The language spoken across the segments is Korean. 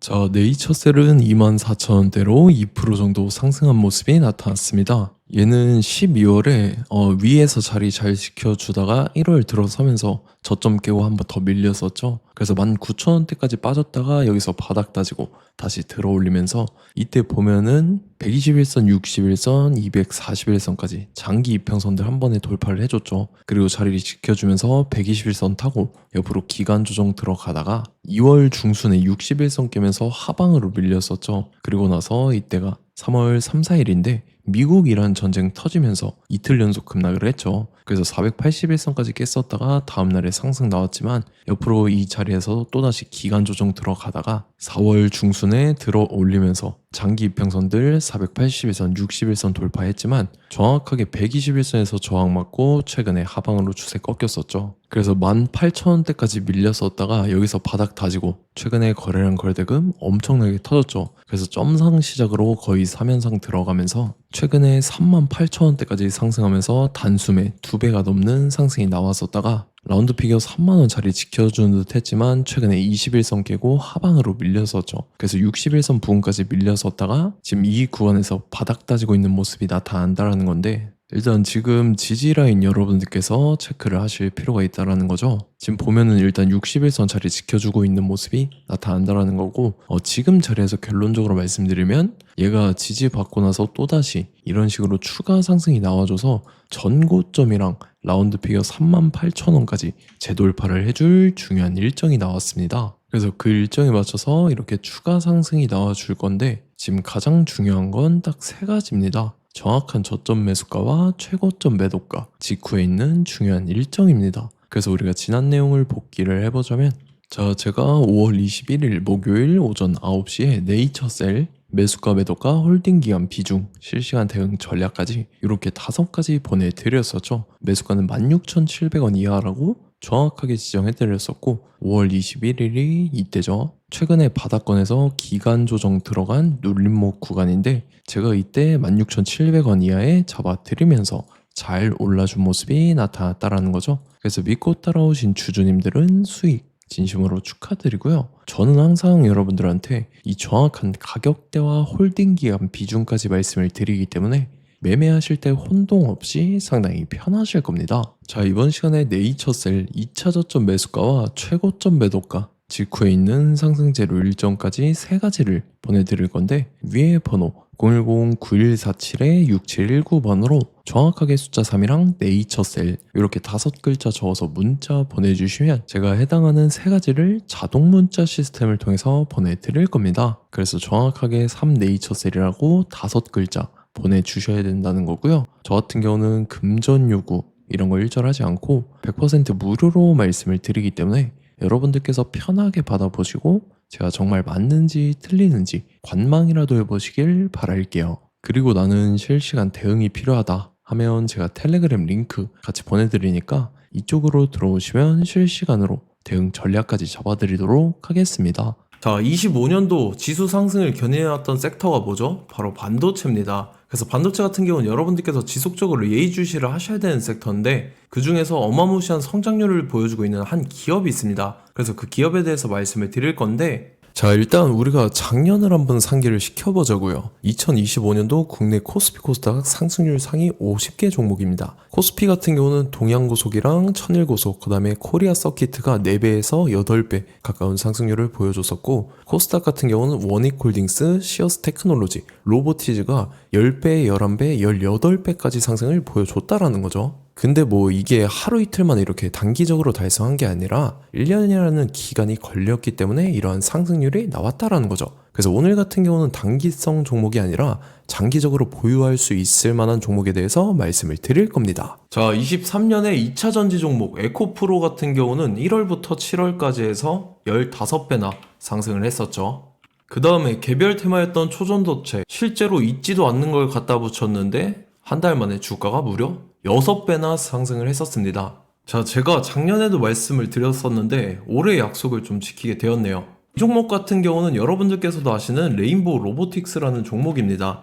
자, 네이처셀은 24,000원대로 2% 정도 상승한 모습이 나타났습니다. 얘는 12월에 위에서 자리 잘 지켜주다가 1월 들어서면서 저점 깨고 한 번 더 밀렸었죠. 그래서 19,000원대까지 빠졌다가 여기서 바닥 다지고 다시 들어올리면서 이때 보면은 121선, 61선, 241선까지 장기 이평선들 한 번에 돌파를 해줬죠. 그리고 자리를 지켜주면서 121선 타고 옆으로 기간 조정 들어가다가 2월 중순에 61선 깨면서 하방으로 밀렸었죠. 그리고 나서 이때가 3월 3, 4일인데 미국 이란 전쟁 터지면서 이틀 연속 급락을 했죠. 그래서 481선까지 깼었다가 다음날에 상승 나왔지만 옆으로 이 자리에서 또다시 기간 조정 들어가다가 4월 중순에 들어 올리면서 장기 이평선들 481선, 61선 돌파했지만 정확하게 121선에서 저항 맞고 최근에 하방으로 추세 꺾였었죠. 그래서 18,000원대까지 밀렸었다가 여기서 바닥 다지고 최근에 거래량 거래대금 엄청나게 터졌죠. 그래서 점상 시작으로 거의 3연상 들어가면서 최근에 38,000원대까지 상승하면서 단숨에 2배가 넘는 상승이 나왔었다가 라운드 피겨 3만원 자리 지켜주는 듯 했지만 최근에 21선 깨고 하방으로 밀렸었죠. 그래서 61선 부근까지 밀렸었다가 지금 이 구간에서 바닥 다지고 있는 모습이 나타난다는 건데 일단 지금 지지라인 여러분들께서 체크를 하실 필요가 있다는 거죠. 지금 보면은 일단 61선 자리 지켜주고 있는 모습이 나타난다는 거고 지금 자리에서 결론적으로 말씀드리면 얘가 지지받고 나서 또다시 이런 식으로 추가 상승이 나와줘서 전고점이랑 라운드 피겨 38,000원까지 재돌파를 해줄 중요한 일정이 나왔습니다. 그래서 그 일정에 맞춰서 이렇게 추가 상승이 나와줄 건데 지금 가장 중요한 건 딱 세 가지입니다. 정확한 저점 매수가와 최고점 매도가 직후에 있는 중요한 일정입니다. 그래서 우리가 지난 내용을 복기를 해보자면 자, 제가 5월 21일 목요일 오전 9시에 네이처셀 매수가 매도가 홀딩 기간 비중 실시간 대응 전략까지 이렇게 5가지 보내드렸었죠. 매수가는 16,700원 이하라고 정확하게 지정해드렸었고 5월 21일이 이때죠. 최근에 바닥권에서 기간 조정 들어간 눌림목 구간인데 제가 이때 16,700원 이하에 잡아드리면서 잘 올라준 모습이 나타났다라는 거죠. 그래서 믿고 따라오신 주주님들은 수익 진심으로 축하드리고요. 저는 항상 여러분들한테 이 정확한 가격대와 홀딩 기간 비중까지 말씀을 드리기 때문에 매매하실 때 혼동 없이 상당히 편하실 겁니다. 자, 이번 시간에 네이처셀 2차 저점 매수가와 최고점 매도가 직후에 있는 상승재료 일정까지 세 가지를 보내드릴 건데 위에 번호 010-9147-6719번으로 정확하게 숫자 3이랑 네이처셀 이렇게 5글자 적어서 문자 보내주시면 제가 해당하는 세 가지를 자동 문자 시스템을 통해서 보내드릴 겁니다. 그래서 정확하게 3 네이처셀이라고 5글자 보내주셔야 된다는 거고요. 저 같은 경우는 금전 요구 이런 거 일절하지 않고 100% 무료로 말씀을 드리기 때문에 여러분들께서 편하게 받아보시고 제가 정말 맞는지 틀리는지 관망이라도 해보시길 바랄게요. 그리고 나는 실시간 대응이 필요하다 하면 제가 텔레그램 링크 같이 보내드리니까 이쪽으로 들어오시면 실시간으로 대응 전략까지 잡아드리도록 하겠습니다. 자, 25년도 지수 상승을 견인해왔던 섹터가 뭐죠? 바로 반도체입니다. 그래서 반도체 같은 경우는 여러분들께서 지속적으로 예의주시를 하셔야 되는 섹터인데 그 중에서 어마무시한 성장률을 보여주고 있는 한 기업이 있습니다. 그래서 그 기업에 대해서 말씀을 드릴 건데 자, 일단 우리가 작년을 한번 상기를 시켜보자고요. 2025년도 국내 코스피 코스닥 상승률 상위 50개 종목입니다. 코스피 같은 경우는 동양고속이랑 천일고속, 그 다음에 코리아 서키트가 4배에서 8배 가까운 상승률을 보여줬었고 코스닥 같은 경우는 원익홀딩스, 시어스 테크놀로지, 로보티즈가 10배, 11배, 18배까지 상승을 보여줬다라는 거죠. 근데 뭐 이게 하루 이틀 만에 이렇게 단기적으로 달성한 게 아니라 1년이라는 기간이 걸렸기 때문에 이러한 상승률이 나왔다라는 거죠. 그래서 오늘 같은 경우는 단기성 종목이 아니라 장기적으로 보유할 수 있을 만한 종목에 대해서 말씀을 드릴 겁니다. 자, 23년에 2차 전지 종목 에코프로 같은 경우는 1월부터 7월까지 해서 15배나 상승을 했었죠. 그 다음에 개별 테마였던 초전도체 실제로 있지도 않는 걸 갖다 붙였는데 한 달 만에 주가가 무려 6배나 상승을 했었습니다. 자, 제가 작년에도 말씀을 드렸었는데 올해 약속을 좀 지키게 되었네요. 이 종목 같은 경우는 여러분들께서도 아시는 레인보우 로보틱스라는 종목입니다.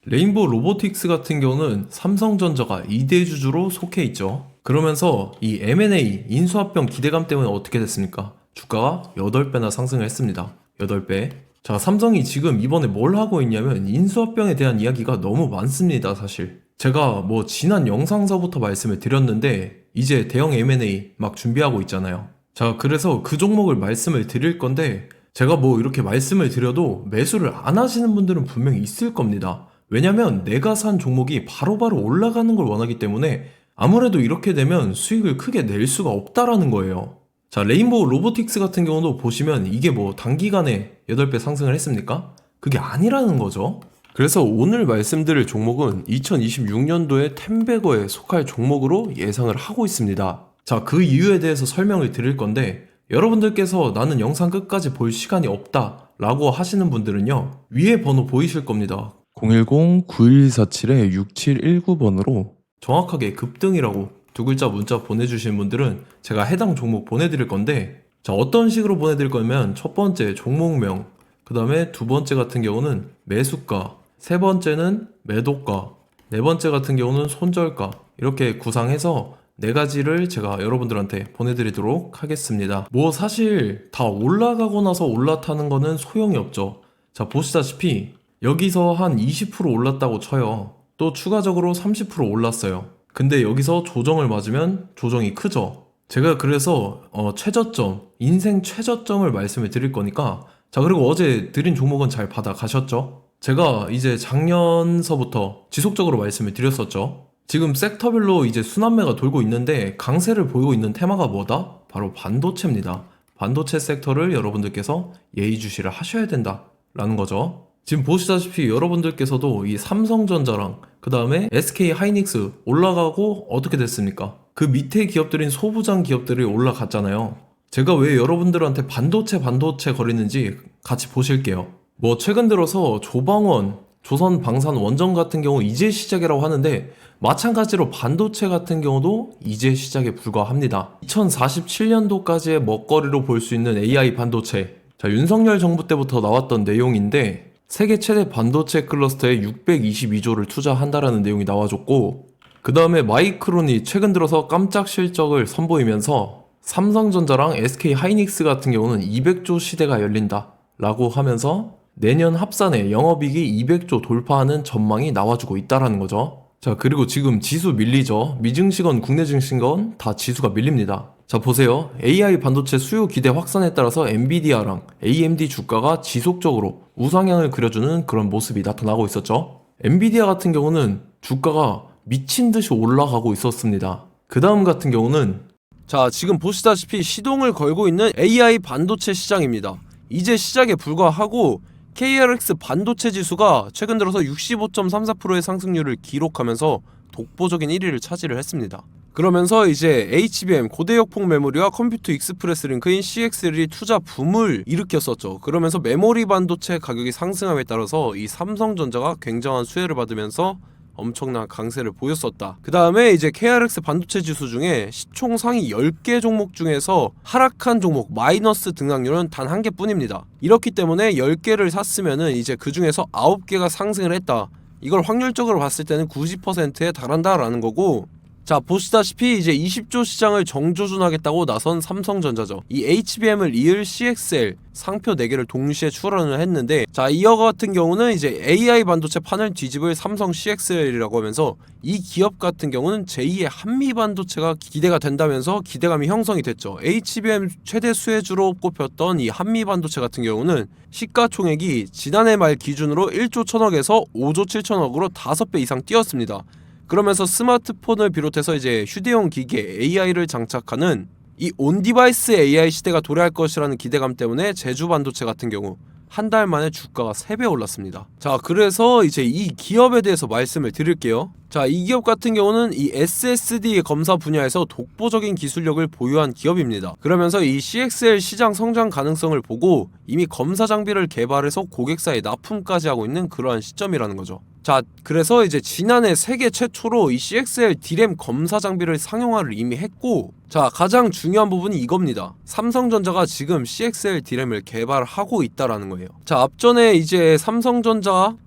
레인보우 로보틱스 같은 경우는 삼성전자가 2대 주주로 속해 있죠. 그러면서 이 M&A 인수합병 기대감 때문에 어떻게 됐습니까? 주가가 8배나 상승을 했습니다. 8배. 자, 삼성이 지금 이번에 뭘 하고 있냐면 인수합병에 대한 이야기가 너무 많습니다, 사실. 제가 뭐 지난 영상서부터 말씀을 드렸는데 이제 대형 M&A 막 준비하고 있잖아요. 자, 그래서 그 종목을 말씀을 드릴 건데 제가 뭐 이렇게 말씀을 드려도 매수를 안 하시는 분들은 분명히 있을 겁니다. 왜냐면 내가 산 종목이 바로바로 올라가는 걸 원하기 때문에 아무래도 이렇게 되면 수익을 크게 낼 수가 없다라는 거예요. 자, 레인보우 로보틱스 같은 경우도 보시면 이게 뭐 단기간에 8배 상승을 했습니까? 그게 아니라는 거죠. 그래서 오늘 말씀드릴 종목은 2026년도에 템베거에 속할 종목으로 예상을 하고 있습니다. 자, 그 이유에 대해서 설명을 드릴 건데 여러분들께서 나는 영상 끝까지 볼 시간이 없다 라고 하시는 분들은요, 위에 번호 보이실 겁니다. 010-9147-6719번으로 정확하게 급등이라고 두 글자 문자 보내주신 분들은 제가 해당 종목 보내드릴 건데, 자, 어떤 식으로 보내드릴 거냐면 첫 번째 종목명, 그 다음에 두 번째 같은 경우는 매수가, 세 번째는 매도가, 네 번째 같은 경우는 손절가, 이렇게 구상해서 네 가지를 제가 여러분들한테 보내드리도록 하겠습니다. 뭐 사실 다 올라가고 나서 올라타는 거는 소용이 없죠. 자, 보시다시피 여기서 한 20% 올랐다고 쳐요. 또 추가적으로 30% 올랐어요. 근데 여기서 조정을 맞으면 조정이 크죠. 제가 그래서 최저점, 인생 최저점을 말씀을 드릴 거니까, 자, 그리고 어제 드린 종목은 잘 받아가셨죠? 제가 이제 작년서부터 지속적으로 말씀을 드렸었죠. 지금 섹터별로 이제 순환매가 돌고 있는데 강세를 보이고 있는 테마가 뭐다? 바로 반도체입니다. 반도체 섹터를 여러분들께서 예의주시를 하셔야 된다라는 거죠. 지금 보시다시피 여러분들께서도 이 삼성전자랑 그 다음에 SK 하이닉스 올라가고 어떻게 됐습니까? 그 밑에 기업들인 소부장 기업들이 올라갔잖아요. 제가 왜 여러분들한테 반도체 거리는지 같이 보실게요. 뭐 최근 들어서 조방원, 조선방산원전 같은 경우 이제 시작이라고 하는데 마찬가지로 반도체 같은 경우도 이제 시작에 불과합니다. 2047년도까지의 먹거리로 볼 수 있는 AI 반도체. 자, 윤석열 정부 때부터 나왔던 내용인데 세계 최대 반도체 클러스터에 622조를 투자한다라는 내용이 나와줬고, 그 다음에 마이크론이 최근 들어서 깜짝 실적을 선보이면서 삼성전자랑 SK 하이닉스 같은 경우는 200조 시대가 열린다 라고 하면서 내년 합산에 영업이익이 200조 돌파하는 전망이 나와주고 있다라는 거죠. 자, 그리고 지금 지수 밀리죠. 미증시건 국내 증시건 다 지수가 밀립니다. 자, 보세요. AI 반도체 수요 기대 확산에 따라서 엔비디아랑 AMD 주가가 지속적으로 우상향을 그려주는 그런 모습이 나타나고 있었죠. 엔비디아 같은 경우는 주가가 미친 듯이 올라가고 있었습니다. 그 다음 같은 경우는, 자, 지금 보시다시피 시동을 걸고 있는 AI 반도체 시장입니다. 이제 시작에 불과하고 KRX 반도체 지수가 최근 들어서 65.34%의 상승률을 기록하면서 독보적인 1위를 차지를 했습니다. 그러면서 이제 HBM 고대역폭 메모리와 컴퓨터 익스프레스 링크인 CXL이 투자 붐을 일으켰었죠. 그러면서 메모리 반도체 가격이 상승함에 따라서 이 삼성전자가 굉장한 수혜를 받으면서 엄청난 강세를 보였었다. 그 다음에 이제 KRX 반도체 지수 중에 시총 상위 10개 종목 중에서 하락한 종목 마이너스 등락률은 단 한 개뿐입니다. 이렇기 때문에 10개를 샀으면은 이제 그 중에서 9개가 상승을 했다. 이걸 확률적으로 봤을 때는 90%에 달한다라는 거고, 자, 보시다시피 이제 20조 시장을 정조준하겠다고 나선 삼성전자죠. 이 HBM을 이을 CXL 상표 4개를 동시에 출원을 했는데, 자, 이어 같은 경우는 이제 AI 반도체 판을 뒤집을 삼성 CXL이라고 하면서 이 기업 같은 경우는 제2의 한미 반도체가 기대가 된다면서 기대감이 형성이 됐죠. HBM 최대 수혜주로 꼽혔던 이 한미 반도체 같은 경우는 시가총액이 지난해 말 기준으로 1조 1000억에서 5조 7천억으로 5배 이상 뛰었습니다. 그러면서 스마트폰을 비롯해서 이제 휴대용 기기에 AI를 장착하는 이 온디바이스 AI 시대가 도래할 것이라는 기대감 때문에 제주 반도체 같은 경우 한 달 만에 주가가 3배 올랐습니다. 자, 그래서 이제 이 기업에 대해서 말씀을 드릴게요. 자, 이 기업 같은 경우는 이 SSD 검사 분야에서 독보적인 기술력을 보유한 기업입니다. 그러면서 이 CXL 시장 성장 가능성을 보고 이미 검사 장비를 개발해서 고객사에 납품까지 하고 있는 그러한 시점이라는 거죠. 자, 그래서 이제 지난해 세계 최초로 이 CXL D램 검사 장비를 상용화를 이미 했고, 자, 가장 중요한 부분이 이겁니다. 삼성전자가 지금 CXL D램을 개발하고 있다라는 거예요. 자, 앞전에 이제 삼성전자가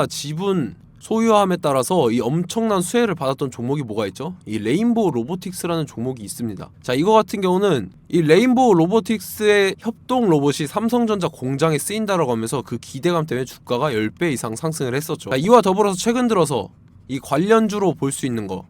지분 소유함에 따라서 이 엄청난 수혜를 받았던 종목이 뭐가 있죠? 이 레인보우 로보틱스라는 종목이 있습니다. 자, 이거 같은 경우는 이 레인보우 로보틱스의 협동 로봇이 삼성전자 공장에 쓰인다라고 하면서 그 기대감 때문에 주가가 10배 이상 상승을 했었죠. 자, 이와 더불어서 최근 들어서 이 관련주로 볼 수 있는 거,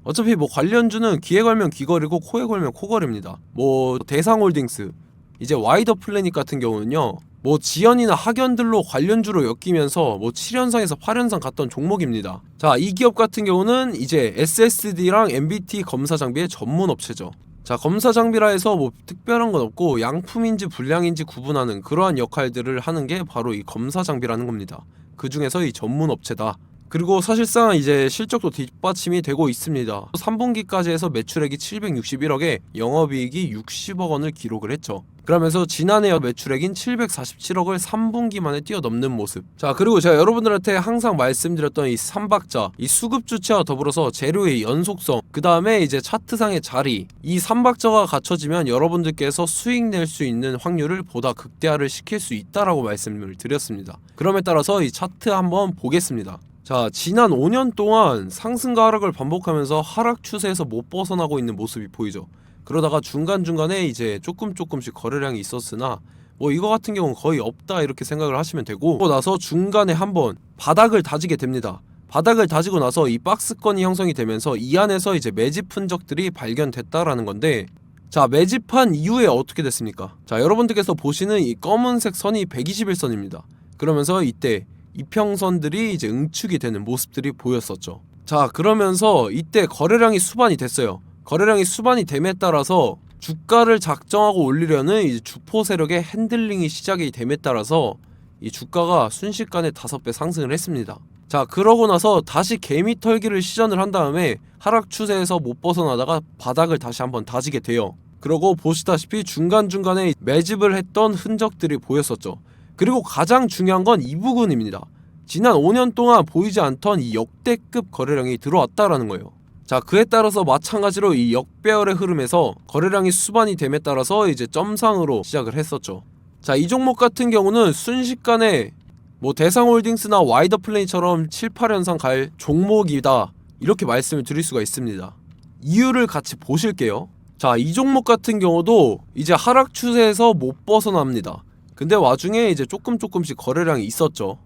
어차피 뭐 관련주는 귀에 걸면 귀걸이고 코에 걸면 코걸이입니다. 뭐 대상홀딩스, 이제 와이더 플래닛 같은 경우는요, 뭐 지연이나 학연들로 관련주로 엮이면서 뭐 7연상에서 8연상 갔던 종목입니다. 자, 이 기업 같은 경우는 이제 SSD랑 MBT 검사 장비의 전문 업체죠. 자, 검사 장비라 해서 뭐 특별한 건 없고 양품인지 불량인지 구분하는 그러한 역할들을 하는 게 바로 이 검사 장비라는 겁니다. 그 중에서 이 전문 업체다. 그리고 사실상 이제 실적도 뒷받침이 되고 있습니다. 3분기까지 해서 매출액이 761억에 영업이익이 60억 원을 기록을 했죠. 그러면서 지난해 매출액인 747억을 3분기 만에 뛰어넘는 모습. 자, 그리고 제가 여러분들한테 항상 말씀드렸던 이 3박자, 이 수급 주체와 더불어서 재료의 연속성, 그 다음에 이제 차트상의 자리, 이 3박자가 갖춰지면 여러분들께서 수익 낼 수 있는 확률을 보다 극대화를 시킬 수 있다라고 말씀을 드렸습니다. 그럼에 따라서 이 차트 한번 보겠습니다. 자, 지난 5년 동안 상승과 하락을 반복하면서 하락 추세에서 못 벗어나고 있는 모습이 보이죠. 그러다가 중간중간에 이제 조금씩 거래량이 있었으나 뭐 이거 같은 경우는 거의 없다 이렇게 생각을 하시면 되고, 그러고 나서 중간에 한번 바닥을 다지게 됩니다. 바닥을 다지고 나서 이 박스권이 형성이 되면서 이 안에서 이제 매집 흔적들이 발견됐다라는 건데, 자, 매집한 이후에 어떻게 됐습니까? 자, 여러분들께서 보시는 이 검은색 선이 121선입니다. 그러면서 이때 이평선들이 이제 응축이 되는 모습들이 보였었죠. 자, 그러면서 이때 거래량이 수반이 됐어요. 거래량이 수반이 됨에 따라서 주가를 작정하고 올리려는 이제 주포 세력의 핸들링이 시작이 됨에 따라서 이 주가가 순식간에 5배 상승을 했습니다. 자, 그러고 나서 다시 개미 털기를 시전을 한 다음에 하락 추세에서 못 벗어나다가 바닥을 다시 한번 다지게 돼요. 그러고 보시다시피 중간중간에 매집을 했던 흔적들이 보였었죠. 그리고 가장 중요한 건 이 부분입니다. 지난 5년 동안 보이지 않던 이 역대급 거래량이 들어왔다라는 거예요. 자, 그에 따라서 마찬가지로 이 역배열의 흐름에서 거래량이 수반이 됨에 따라서 이제 점상으로 시작을 했었죠. 자, 이 종목 같은 경우는 순식간에 뭐 대상홀딩스나 와이더 플레이처럼 7, 8연상 갈 종목이다 이렇게 말씀을 드릴 수가 있습니다. 이유를 같이 보실게요. 자, 이 종목 같은 경우도 이제 하락 추세에서 못 벗어납니다. 근데 와중에 이제 조금씩 거래량이 있었죠.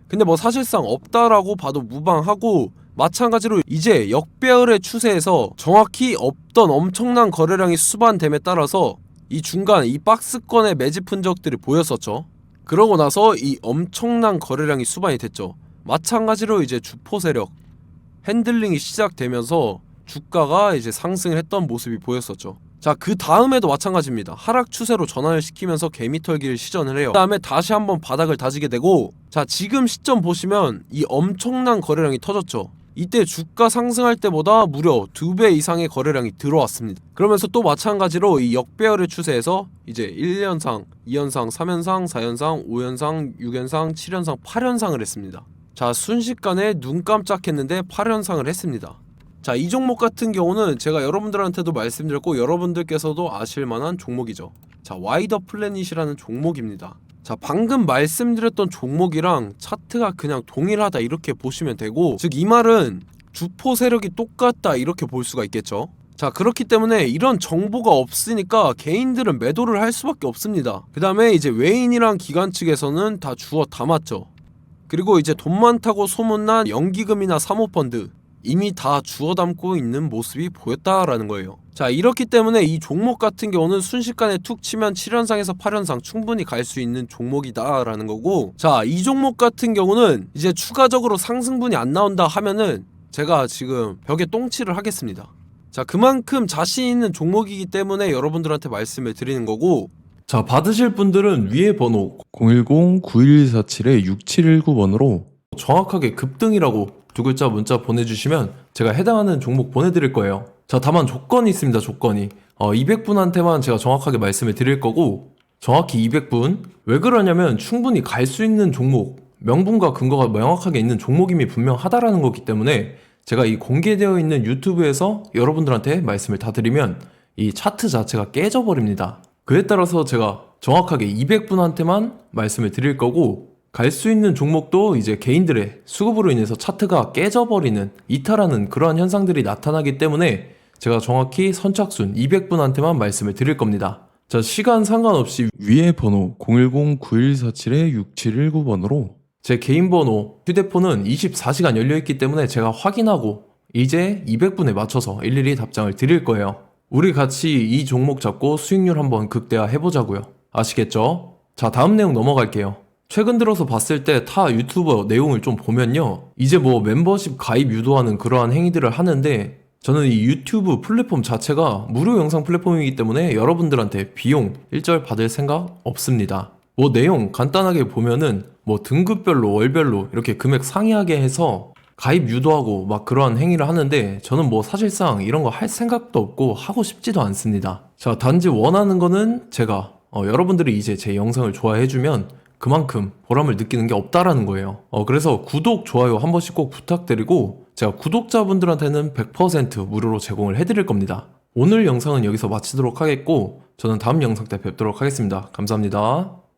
근데 뭐 사실상 없다라고 봐도 무방하고, 마찬가지로 이제 역배열의 추세에서 정확히 없던 엄청난 거래량이 수반됨에 따라서 이 중간 이 박스권의 매집 흔적들이 보였었죠. 그러고 나서 이 엄청난 거래량이 수반이 됐죠. 마찬가지로 이제 주포 세력 핸들링이 시작되면서 주가가 이제 상승을 했던 모습이 보였었죠. 자, 그 다음에도 마찬가지입니다. 하락 추세로 전환을 시키면서 개미털기를 시전을 해요. 그 다음에 다시 한번 바닥을 다지게 되고, 자, 지금 시점 보시면 이 엄청난 거래량이 터졌죠. 이때 주가 상승할 때보다 무려 2배 이상의 거래량이 들어왔습니다. 그러면서 또 마찬가지로 이 역배열의 추세에서 이제 1연상, 2연상, 3연상, 4연상, 5연상, 6연상, 7연상, 8연상을 했습니다. 자, 순식간에 눈 깜짝했는데 8연상을 했습니다. 자, 이 종목 같은 경우는 제가 여러분들한테도 말씀드렸고 여러분들께서도 아실만한 종목이죠. 자, 와이더 플래닛이라는 종목입니다. 자, 방금 말씀드렸던 종목이랑 차트가 그냥 동일하다 이렇게 보시면 되고, 즉 이 말은 주포 세력이 똑같다 이렇게 볼 수가 있겠죠. 자, 그렇기 때문에 이런 정보가 없으니까 개인들은 매도를 할 수밖에 없습니다. 그 다음에 이제 외인이랑 기관 측에서는 다 주워 담았죠. 그리고 이제 돈 많다고 소문난 연기금이나 사모펀드 이미 다 주워 담고 있는 모습이 보였다라는 거예요. 자, 이렇기 때문에 이 종목 같은 경우는 순식간에 툭 치면 7연상에서 8연상 충분히 갈 수 있는 종목이다 라는 거고, 자, 이 종목 같은 경우는 이제 추가적으로 상승분이 안 나온다 하면은 제가 지금 벽에 똥칠을 하겠습니다. 자, 그만큼 자신 있는 종목이기 때문에 여러분들한테 말씀을 드리는 거고, 자, 받으실 분들은 위에 번호 010-9147-6719번으로 정확하게 급등이라고 두 글자 문자 보내주시면 제가 해당하는 종목 보내드릴 거예요. 자, 다만 조건이 있습니다. 조건이 200분한테만 제가 정확하게 말씀을 드릴 거고, 정확히 200분. 왜 그러냐면 충분히 갈 수 있는 종목, 명분과 근거가 명확하게 있는 종목임이 분명하다라는 거기 때문에 제가 이 공개되어 있는 유튜브에서 여러분들한테 말씀을 다 드리면 이 차트 자체가 깨져버립니다. 그에 따라서 제가 정확하게 200분한테만 말씀을 드릴 거고, 갈 수 있는 종목도 이제 개인들의 수급으로 인해서 차트가 깨져버리는, 이탈하는 그러한 현상들이 나타나기 때문에 제가 정확히 선착순 200분한테만 말씀을 드릴 겁니다. 자, 시간 상관없이 위에 번호 010-9147-6719번으로 제 개인 번호, 휴대폰은 24시간 열려있기 때문에 제가 확인하고 이제 200분에 맞춰서 일일이 답장을 드릴 거예요. 우리 같이 이 종목 잡고 수익률 한번 극대화 해보자고요. 아시겠죠? 자, 다음 내용 넘어갈게요. 최근 들어서 봤을 때 타 유튜버 내용을 좀 보면요, 이제 뭐 멤버십 가입 유도하는 그러한 행위들을 하는데, 저는 이 유튜브 플랫폼 자체가 무료 영상 플랫폼이기 때문에 여러분들한테 비용 일절 받을 생각 없습니다. 뭐 내용 간단하게 보면은 뭐 등급별로 월별로 이렇게 금액 상이하게 해서 가입 유도하고 막 그러한 행위를 하는데, 저는 뭐 사실상 이런 거 할 생각도 없고 하고 싶지도 않습니다. 자, 단지 원하는 거는 제가 여러분들이 이제 제 영상을 좋아해주면 그만큼 보람을 느끼는 게 없다라는 거예요. 그래서 구독, 좋아요 한 번씩 꼭 부탁드리고, 제가 구독자분들한테는 100% 무료로 제공을 해드릴 겁니다. 오늘 영상은 여기서 마치도록 하겠고, 저는 다음 영상 때 뵙도록 하겠습니다. 감사합니다.